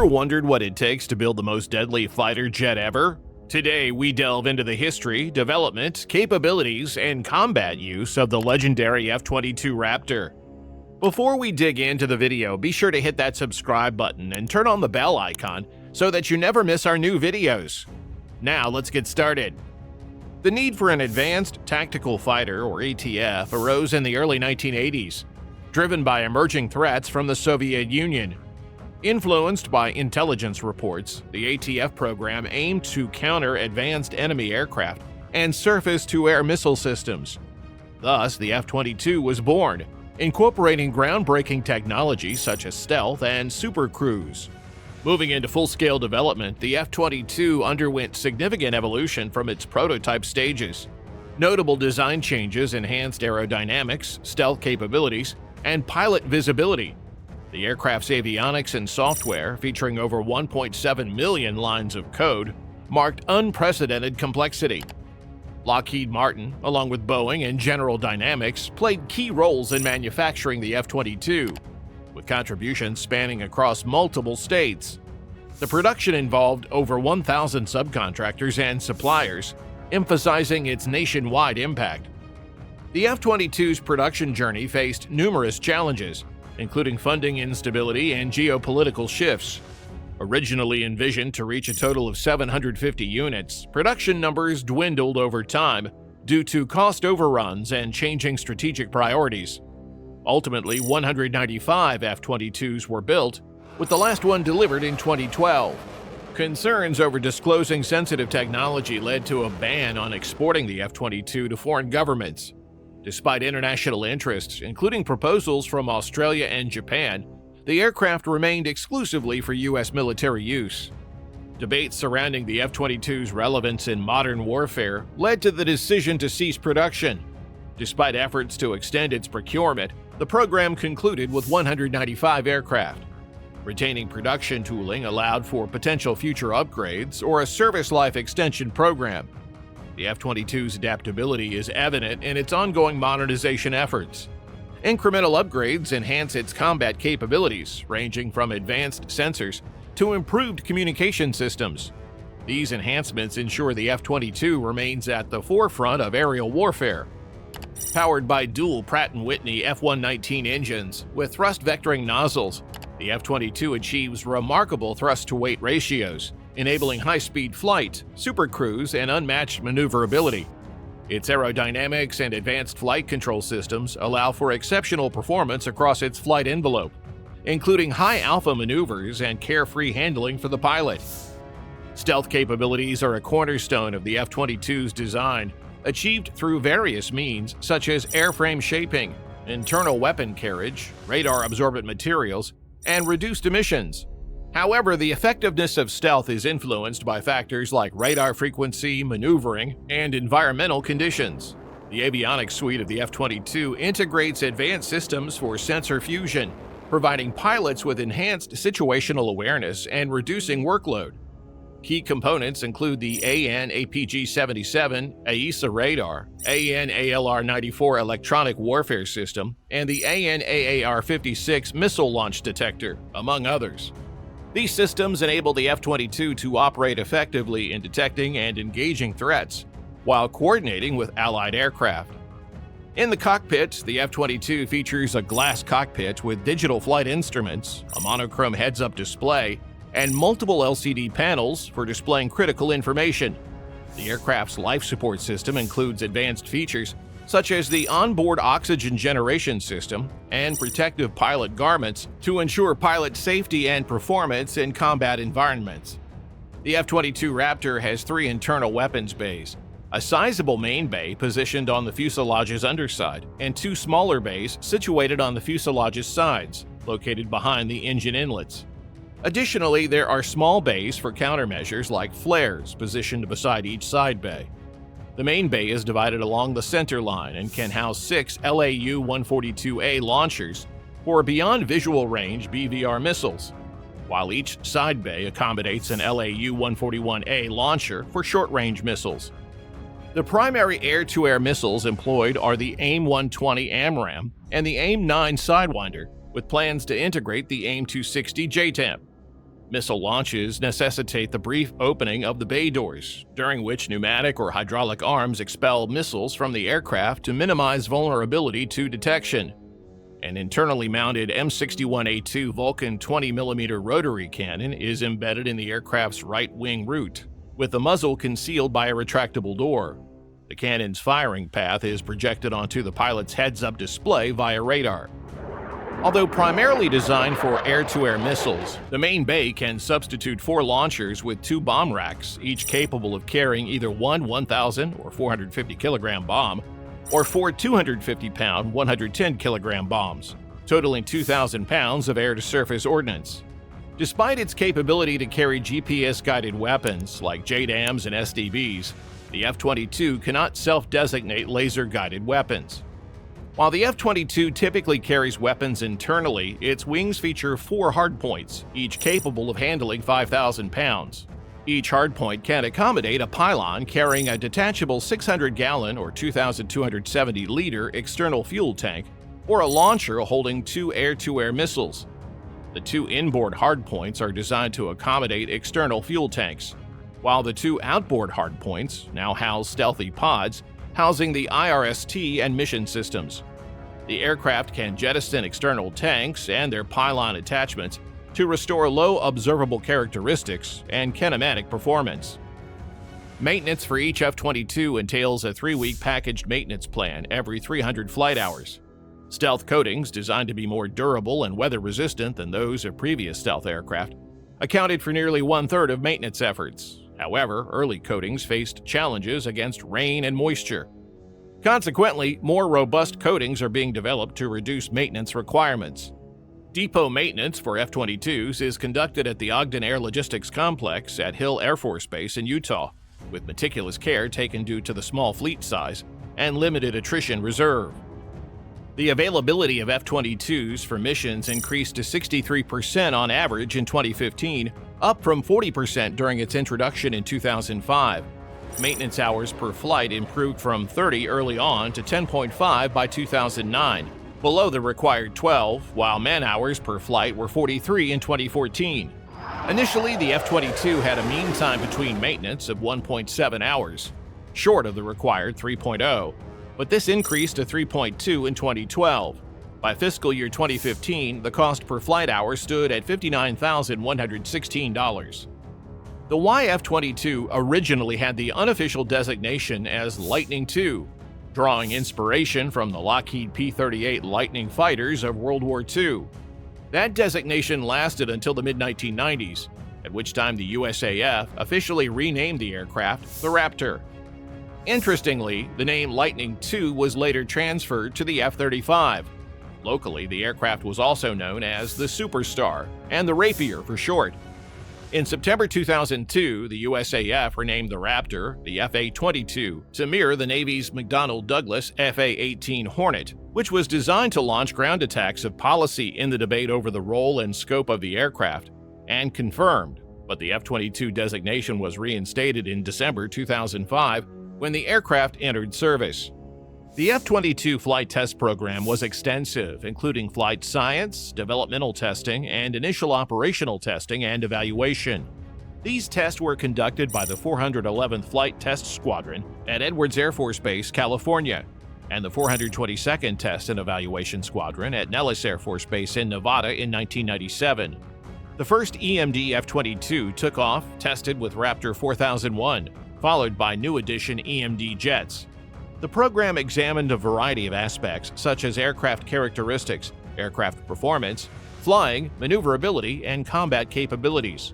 Ever wondered what it takes to build the most deadly fighter jet ever? Today, we delve into the history, development, capabilities, and combat use of the legendary F-22 Raptor. Before we dig into the video, be sure to hit that subscribe button and turn on the bell icon so that you never miss our new videos. Now, let's get started. The need for an advanced tactical fighter, or ATF, arose in the early 1980s, driven by emerging threats from the Soviet Union. Influenced by intelligence reports, the ATF program aimed to counter advanced enemy aircraft and surface-to-air missile systems. Thus, the F-22 was born, incorporating groundbreaking technology such as stealth and supercruise. Moving into full-scale development, the F-22 underwent significant evolution from its prototype stages. Notable design changes enhanced aerodynamics, stealth capabilities, and pilot visibility. The aircraft's avionics and software, featuring over 1.7 million lines of code, marked unprecedented complexity. Lockheed Martin, along with Boeing and General Dynamics, played key roles in manufacturing the F-22, with contributions spanning across multiple states. The production involved over 1,000 subcontractors and suppliers, emphasizing its nationwide impact. The F-22's production journey faced numerous challenges, including funding instability and geopolitical shifts. Originally envisioned to reach a total of 750 units, production numbers dwindled over time due to cost overruns and changing strategic priorities. Ultimately, 195 F-22s were built, with the last one delivered in 2012. Concerns over disclosing sensitive technology led to a ban on exporting the F-22 to foreign governments. Despite international interests, including proposals from Australia and Japan, the aircraft remained exclusively for U.S. military use. Debates surrounding the F-22's relevance in modern warfare led to the decision to cease production. Despite efforts to extend its procurement, the program concluded with 195 aircraft. Retaining production tooling allowed for potential future upgrades or a service life extension program. The F-22's adaptability is evident in its ongoing modernization efforts. Incremental upgrades enhance its combat capabilities, ranging from advanced sensors to improved communication systems. These enhancements ensure the F-22 remains at the forefront of aerial warfare. Powered by dual Pratt & Whitney F-119 engines with thrust-vectoring nozzles, the F-22 achieves remarkable thrust-to-weight ratios, enabling high-speed flight, supercruise, and unmatched maneuverability. Its aerodynamics and advanced flight control systems allow for exceptional performance across its flight envelope, including high-alpha maneuvers and carefree handling for the pilot. Stealth capabilities are a cornerstone of the F-22's design, achieved through various means such as airframe shaping, internal weapon carriage, radar-absorbent materials, and reduced emissions. However, the effectiveness of stealth is influenced by factors like radar frequency, maneuvering, and environmental conditions. The avionics suite of the F-22 integrates advanced systems for sensor fusion, providing pilots with enhanced situational awareness and reducing workload. Key components include the AN/APG-77 AESA radar, AN/ALR-94 electronic warfare system, and the AN/AAR-56 missile launch detector, among others. These systems enable the F-22 to operate effectively in detecting and engaging threats, while coordinating with allied aircraft. In the cockpit, the F-22 features a glass cockpit with digital flight instruments, a monochrome heads-up display, and multiple LCD panels for displaying critical information. The aircraft's life support system includes advanced features such as the onboard oxygen generation system and protective pilot garments to ensure pilot safety and performance in combat environments. The F-22 Raptor has 3 internal weapons bays, a sizable main bay positioned on the fuselage's underside, and 2 smaller bays situated on the fuselage's sides, located behind the engine inlets. Additionally, there are small bays for countermeasures like flares positioned beside each side bay. The main bay is divided along the center line and can house 6 LAU-142A launchers for beyond visual range BVR missiles, while each side bay accommodates an LAU-141A launcher for short-range missiles. The primary air-to-air missiles employed are the AIM-120 AMRAAM and the AIM-9 Sidewinder, with plans to integrate the AIM-260 JTAM. Missile launches necessitate the brief opening of the bay doors, during which pneumatic or hydraulic arms expel missiles from the aircraft to minimize vulnerability to detection. An internally mounted M61A2 Vulcan 20mm rotary cannon is embedded in the aircraft's right wing root, with the muzzle concealed by a retractable door. The cannon's firing path is projected onto the pilot's heads-up display via radar. Although primarily designed for air-to-air missiles, the main bay can substitute 4 launchers with 2 bomb racks, each capable of carrying either one 1,000 or 450 kilogram bomb, or 4 250-pound 110 kilogram bombs, totaling 2,000 pounds of air-to-surface ordnance. Despite its capability to carry GPS-guided weapons like JDAMs and SDVs, the F-22 cannot self-designate laser-guided weapons. While the F-22 typically carries weapons internally, its wings feature 4 hardpoints, each capable of handling 5,000 pounds. Each hardpoint can accommodate a pylon carrying a detachable 600-gallon or 2,270-liter external fuel tank, or a launcher holding 2 air-to-air missiles. The 2 inboard hardpoints are designed to accommodate external fuel tanks, while the 2 outboard hardpoints now house stealthy pods housing the IRST and mission systems. The aircraft can jettison external tanks and their pylon attachments to restore low observable characteristics and kinematic performance. Maintenance for each F-22 entails a 3-week packaged maintenance plan every 300 flight hours. Stealth coatings, designed to be more durable and weather-resistant than those of previous stealth aircraft, accounted for nearly 1/3 of maintenance efforts. However, early coatings faced challenges against rain and moisture. Consequently, more robust coatings are being developed to reduce maintenance requirements. Depot maintenance for F-22s is conducted at the Ogden Air Logistics Complex at Hill Air Force Base in Utah, with meticulous care taken due to the small fleet size and limited attrition reserve. The availability of F-22s for missions increased to 63% on average in 2015, up from 40% during its introduction in 2005. Maintenance hours per flight improved from 30 early on to 10.5 by 2009, below the required 12, while man-hours per flight were 43 in 2014. Initially, the F-22 had a mean time between maintenance of 1.7 hours, short of the required 3.0, but this increased to 3.2 in 2012. By fiscal year 2015, the cost per flight hour stood at $59,116. The YF-22 originally had the unofficial designation as Lightning II, drawing inspiration from the Lockheed P-38 Lightning fighters of World War II. That designation lasted until the mid-1990s, at which time the USAF officially renamed the aircraft the Raptor. Interestingly, the name Lightning II was later transferred to the F-35. Locally, the aircraft was also known as the Superstar and the Rapier for short. In September 2002, the USAF renamed the Raptor the FA-22 to mirror the Navy's McDonnell Douglas FA-18 Hornet, which was designed to launch ground attacks of policy in the debate over the role and scope of the aircraft, and confirmed, but the F-22 designation was reinstated in December 2005 when the aircraft entered service. The F-22 flight test program was extensive, including flight science, developmental testing, and initial operational testing and evaluation. These tests were conducted by the 411th Flight Test Squadron at Edwards Air Force Base, California, and the 422nd Test and Evaluation Squadron at Nellis Air Force Base in Nevada in 1997. The first EMD F-22 took off, tested with Raptor 4001, followed by new edition EMD jets. The program examined a variety of aspects such as aircraft characteristics, aircraft performance, flying, maneuverability, and combat capabilities.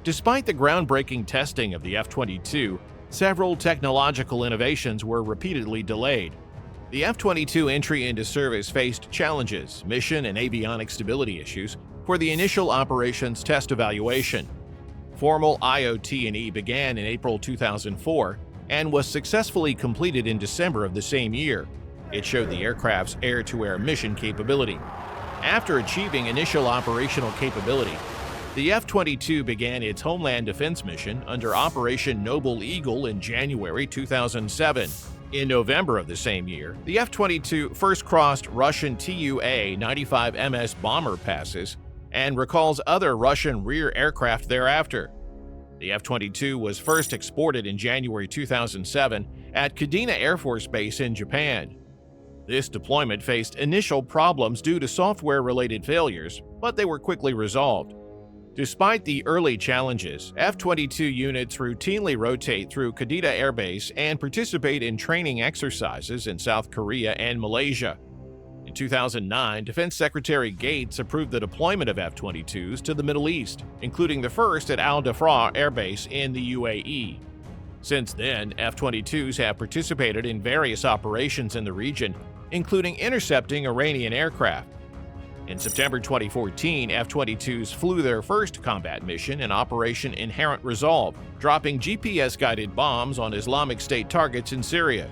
Despite the groundbreaking testing of the F-22, several technological innovations were repeatedly delayed. The F-22 entry into service faced challenges, mission and avionics stability issues for the initial operations test evaluation. Formal IOT&E began in April 2004 and was successfully completed in December of the same year. It showed the aircraft's air-to-air mission capability. After achieving initial operational capability, the F-22 began its Homeland Defense mission under Operation Noble Eagle in January 2007. In November of the same year, the F-22 first crossed Russian TUA-95MS bomber passes and recalls other Russian rear aircraft thereafter. The F-22 was first exported in January 2007 at Kadena Air Force Base in Japan. This deployment faced initial problems due to software-related failures, but they were quickly resolved. Despite the early challenges, F-22 units routinely rotate through Kadena Air Base and participate in training exercises in South Korea and Malaysia. In 2009, Defense Secretary Gates approved the deployment of F-22s to the Middle East, including the first at Al Dhafra Air Base in the UAE. Since then, F-22s have participated in various operations in the region, including intercepting Iranian aircraft. In September 2014, F-22s flew their first combat mission in Operation Inherent Resolve, dropping GPS-guided bombs on Islamic State targets in Syria.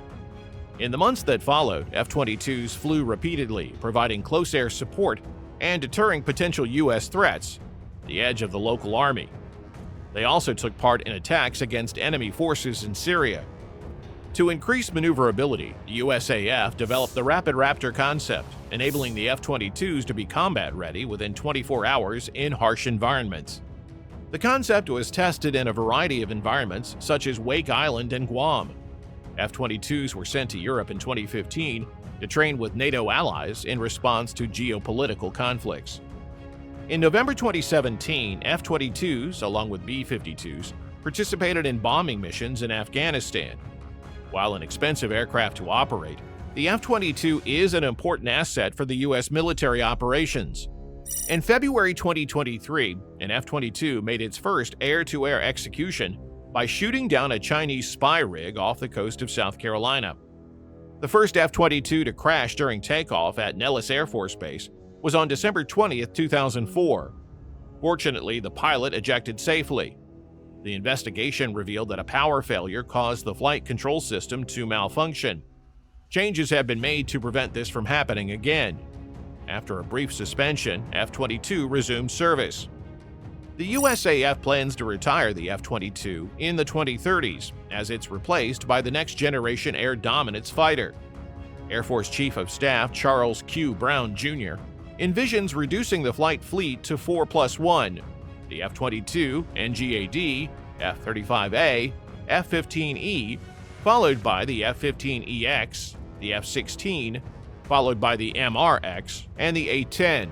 In the months that followed, F-22s flew repeatedly, providing close air support and deterring potential U.S. threats, the edge of the local army. They also took part in attacks against enemy forces in Syria. To increase maneuverability, the USAF developed the Rapid Raptor concept, enabling the F-22s to be combat-ready within 24 hours in harsh environments. The concept was tested in a variety of environments, such as Wake Island and Guam. F-22s were sent to Europe in 2015 to train with NATO allies in response to geopolitical conflicts. In November 2017, F-22s, along with B-52s, participated in bombing missions in Afghanistan. While an expensive aircraft to operate, the F-22 is an important asset for the U.S. military operations. In February 2023, an F-22 made its first air-to-air execution by shooting down a Chinese spy rig off the coast of South Carolina. The first F-22 to crash during takeoff at Nellis Air Force Base was on December 20, 2004. Fortunately, the pilot ejected safely. The investigation revealed that a power failure caused the flight control system to malfunction. Changes have been made to prevent this from happening again. After a brief suspension, F-22 resumed service. The USAF plans to retire the F-22 in the 2030s as it's replaced by the next-generation air dominance fighter. Air Force Chief of Staff Charles Q. Brown, Jr. envisions reducing the flight fleet to 4+1, the F-22, NGAD, F-35A, F-15E, followed by the F-15EX, the F-16, followed by the MRX, and the A-10.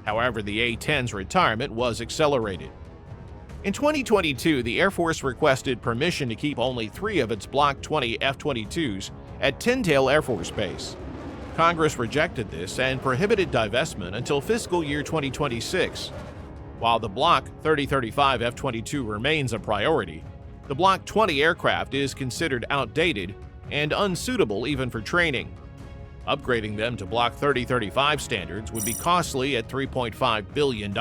However, the A-10's retirement was accelerated. In 2022, the Air Force requested permission to keep only 3 of its Block 20 F-22s at Tyndale Air Force Base. Congress rejected this and prohibited divestment until fiscal year 2026. While the Block 3035 F-22 remains a priority, the Block 20 aircraft is considered outdated and unsuitable even for training. Upgrading them to Block 3035 standards would be costly at $3.5 billion.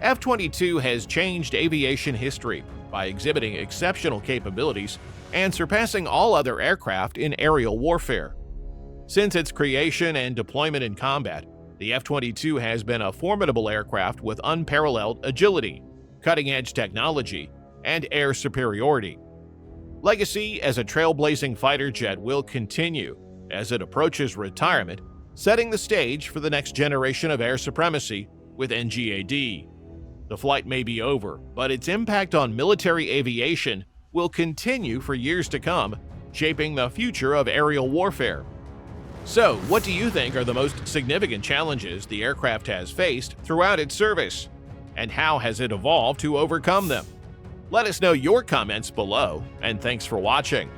F-22 has changed aviation history by exhibiting exceptional capabilities and surpassing all other aircraft in aerial warfare. Since its creation and deployment in combat, the F-22 has been a formidable aircraft with unparalleled agility, cutting-edge technology, and air superiority. Legacy as a trailblazing fighter jet will continue as it approaches retirement, setting the stage for the next generation of air supremacy with NGAD. The flight may be over, but its impact on military aviation will continue for years to come, shaping the future of aerial warfare. So, what do you think are the most significant challenges the aircraft has faced throughout its service? And how has it evolved to overcome them? Let us know your comments below, and thanks for watching.